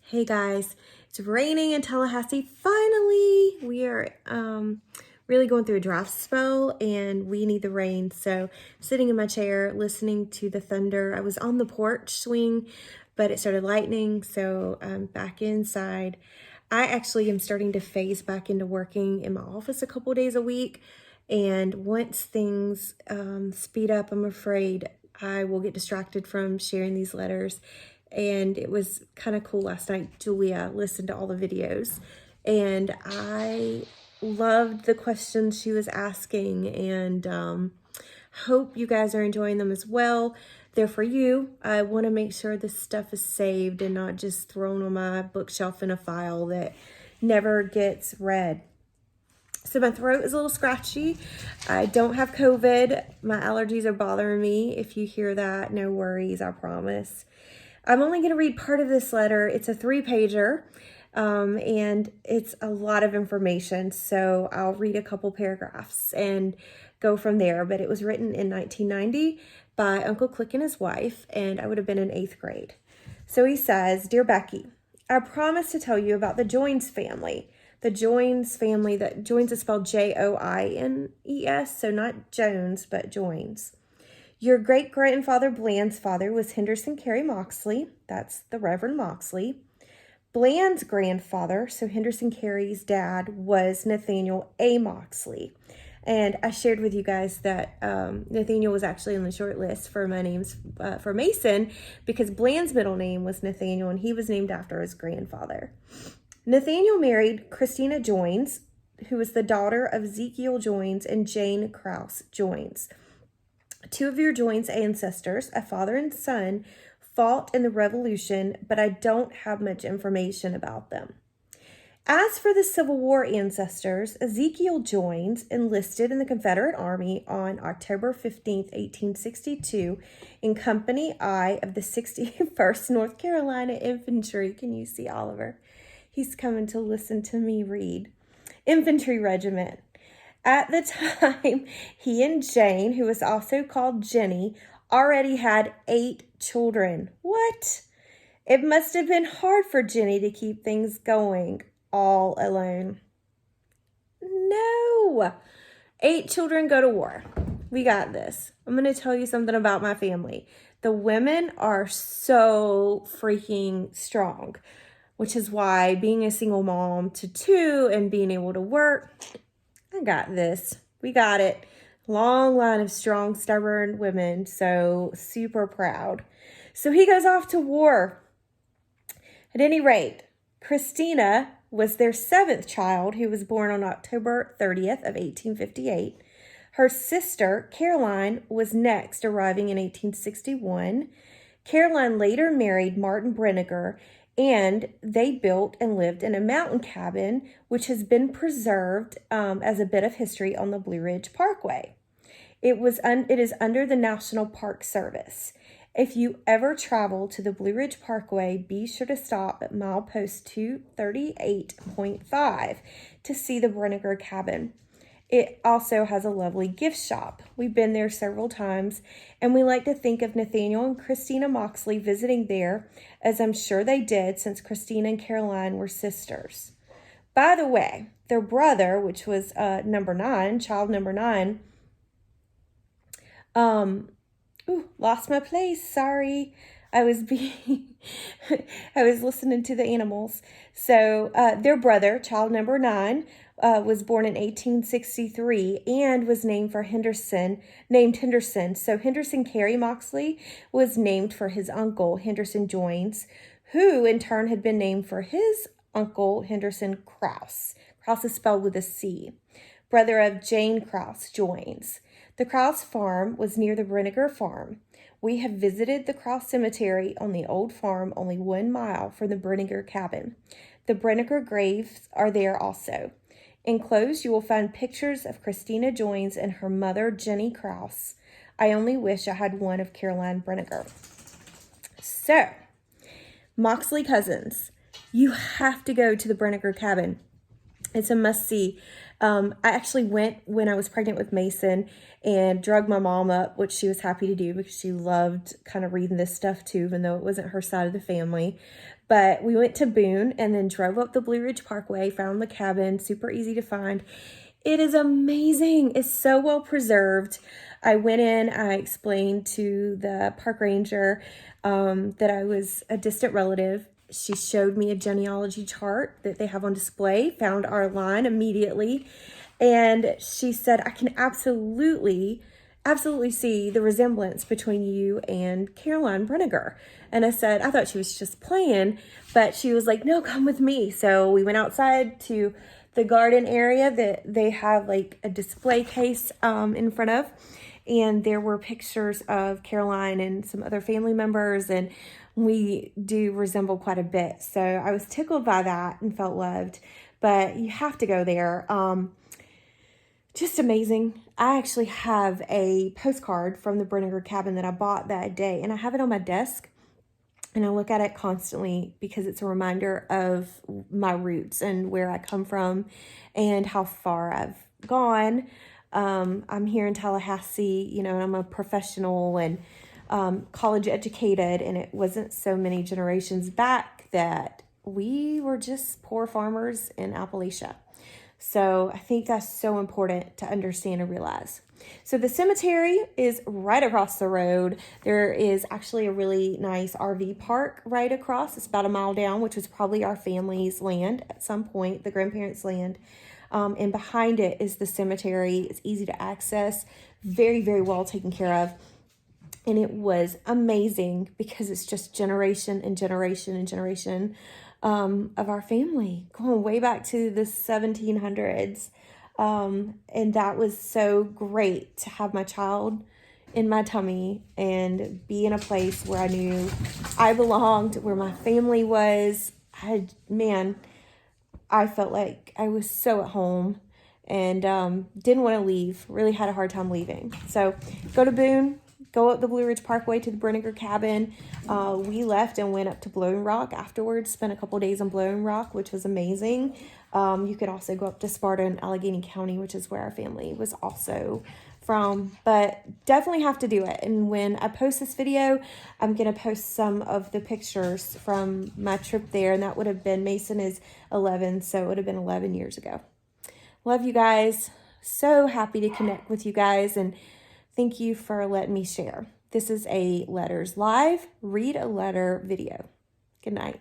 Hey guys, it's raining in Tallahassee. Finally, we are really going through a drought spell and we need the rain. So I'm sitting in my chair listening to the thunder. I was on the porch swing, but it started lightning, so I'm back inside. I actually am starting to phase back into working in my office a couple days a week. And once things speed up, I'm afraid I will get distracted from sharing these letters. And it was kind of cool last night. Julia listened to all the videos and I loved the questions she was asking, and hope you guys are enjoying them as well. They're for you. I want to make sure this stuff is saved and not just thrown on my bookshelf in a file that never gets read. So my throat is a little scratchy. I don't have COVID. My allergies are bothering me. If you hear that, no worries, I promise. I'm only going to read part of this letter. It's a 3-pager, and it's a lot of information. So I'll read a couple paragraphs and go from there. But it was written in 1990 by Uncle Click and his wife, and I would have been in 8th grade. So he says, "Dear Becky, I promised to tell you about the Joines family." The Joines family, that Joines is spelled Joines, so not Jones, but Joines. "Your great-grandfather Bland's father was Henderson Carey Moxley." That's the Reverend Moxley. "Bland's grandfather, so Henderson Carey's dad, was Nathaniel A. Moxley." And I shared with you guys that Nathaniel was actually on the short list for my names for Mason because Bland's middle name was Nathaniel and he was named after his grandfather. Nathaniel married Christina Joines, who was the daughter of Ezekiel Joines and Jane Krause Joines. Two of your Joines ancestors, a father and son, fought in the Revolution, but I don't have much information about them. As for the Civil War ancestors, Ezekiel Joines enlisted in the Confederate Army on October 15th, 1862 in Company I of the 61st North Carolina Infantry. Can you see Oliver? He's coming to listen to me read. Infantry Regiment. At the time, he and Jane, who was also called Jenny, already had 8 children. What? It must have been hard for Jenny to keep things going all alone. No. 8 children go to war. We got this. I'm going to tell you something about my family. The women are so freaking strong, which is why being a single mom to 2 and being able to work, I got this. We got it. Long line of strong, stubborn women. So super proud. So he goes off to war. At any rate, Christina was their 7th child, who was born on October 30th of 1858. Her sister, Caroline, was next, arriving in 1861. Caroline later married Martin Brenniger, and they built and lived in a mountain cabin, which has been preserved as a bit of history on the Blue Ridge Parkway. It is under the National Park Service. If you ever travel to the Blue Ridge Parkway, be sure to stop at milepost 238.5 to see the Brenniger cabin. It also has a lovely gift shop. We've been there several times, and we like to think of Nathaniel and Christina Moxley visiting there, as I'm sure they did since Christina and Caroline were sisters. By the way, their brother, which was child number 9, lost my place, sorry. I was listening to the animals. So their brother, child number 9, was born in 1863 and was named Henderson. So Henderson Carey Moxley was named for his uncle, Henderson Joines, who in turn had been named for his uncle, Henderson Krause. Krause is spelled with a C, brother of Jane Krause Joines. The Krause farm was near the Brenniger farm. We have visited the Krause cemetery on the old farm, only 1 mile from the Brenniger cabin. The Brenniger graves are there also. Enclosed, you will find pictures of Christina Joines and her mother, Jenny Krause. I only wish I had one of Caroline Brenniger. So, Moxley cousins, you have to go to the Brenniger cabin. It's a must-see. I actually went when I was pregnant with Mason and drugged my mom up, which she was happy to do because she loved kind of reading this stuff too, even though it wasn't her side of the family. But we went to Boone and then drove up the Blue Ridge Parkway, found the cabin, super easy to find. It is amazing. It's so well preserved. I went in, I explained to the park ranger that I was a distant relative. She showed me a genealogy chart that they have on display, found our line immediately. And she said, I can absolutely see the resemblance between you and Caroline Brenniger. And I said, I thought she was just playing, but she was like, no, come with me. So we went outside to the garden area that they have like a display case in front of. And there were pictures of Caroline and some other family members, and we do resemble quite a bit. So I was tickled by that and felt loved, but you have to go there. Just amazing. I actually have a postcard from the Brenniger cabin that I bought that day, and I have it on my desk, and I look at it constantly because it's a reminder of my roots and where I come from and how far I've gone. I'm here in Tallahassee, you know, and I'm a professional and college educated, and it wasn't so many generations back that we were just poor farmers in Appalachia. So I think that's so important to understand and realize. So the cemetery is right across the road. There is actually a really nice RV park right across. It's about a mile down, which was probably our family's land at some point, the grandparents' land. And behind it is the cemetery. It's easy to access, very, very well taken care of. And it was amazing because it's just generation and generation and generation of our family, going way back to the 1700s. And that was so great to have my child in my tummy and be in a place where I knew I belonged, where my family was. I felt like I was so at home and didn't want to leave. Really had a hard time leaving. So go to Boone. Go up the Blue Ridge Parkway to the Brenniger cabin. We left and went up to Blowing Rock afterwards. Spent a couple days on Blowing Rock, which was amazing. You could also go up to Sparta in Allegheny County, which is where our family was also from. But definitely have to do it. And when I post this video, I'm going to post some of the pictures from my trip there. And that would have been, Mason is 11, so it would have been 11 years ago. Love you guys. So happy to connect with you guys. And thank you for letting me share. This is a Letters Live Read a Letter video. Good night.